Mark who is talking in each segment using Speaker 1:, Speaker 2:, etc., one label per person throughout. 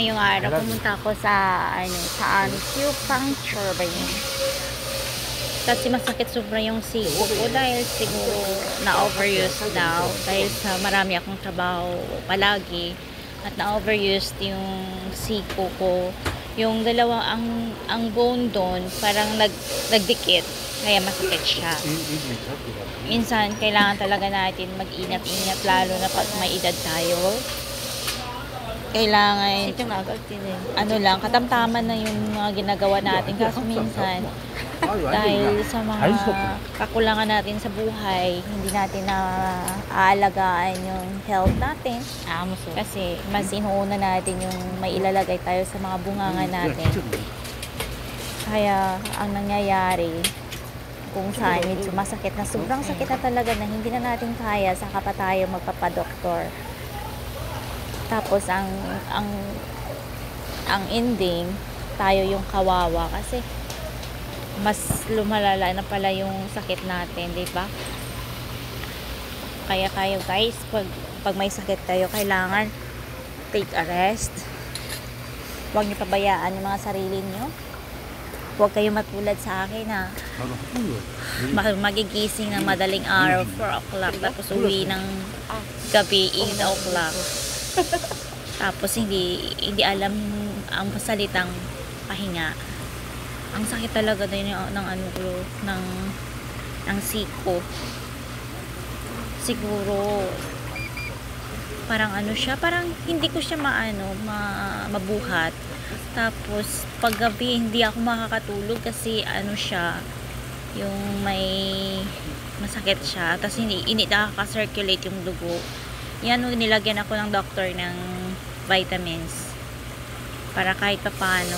Speaker 1: Ngayong araw, pumunta ako sa, sa acupuncture ba yun? Kasi masakit sobra yung siko ko dahil siguro na-overuse daw. Dahil sa marami akong trabaho palagi at na-overuse yung siko ko. Yung dalawa, ang bone doon, parang nagdikit. Kaya masakit siya. Minsan, kailangan talaga natin mag-ingat-ingat lalo na pag may edad tayo. Kailangan ano lang, katamtaman na yung mga ginagawa natin kaso minsan dahil sa mga kakulangan natin sa buhay, hindi natin na aalagaan yung health natin kasi mas inuuna natin yung may ilalagay tayo sa mga bunganga natin. Kaya ang nangyayari kung saan medyo masakit na, sobrang sakit na talaga na hindi na natin kaya, saka pa tayo magpapadoktor. Tapos ang ending, tayo yung kawawa kasi mas lumalala na pala yung sakit natin, di ba? Kaya kayo guys, pag may sakit kayo, kailangan take a rest. Huwag niyo pabayaan yung mga sarili niyo. Huwag kayo matulad sa akin na magigising ng madaling araw 4 o'clock tapos uwi ng gabi 8 o'clock. Tapos hindi alam ang salitang pahinga. Ang sakit talaga din ng ano ko, ng siko. Siguro parang ano siya, parang hindi ko siya mabuhat. Tapos paggabi hindi ako makakatulog kasi ano siya, yung may masakit siya. Tapos hindi nakaka-circulate yung dugo. Yan, nilagyan ako ng doctor ng vitamins para kahit pa paano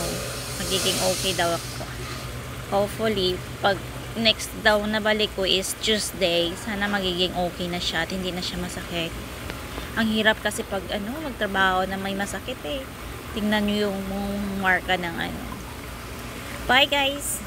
Speaker 1: magiging okay daw ako. Hopefully pag next daw na balik ko is Tuesday, sana magiging okay na siya at hindi na siya masakit. Ang hirap kasi pag magtrabaho na may masakit eh. Tingnan nyo yung marka ng Bye guys!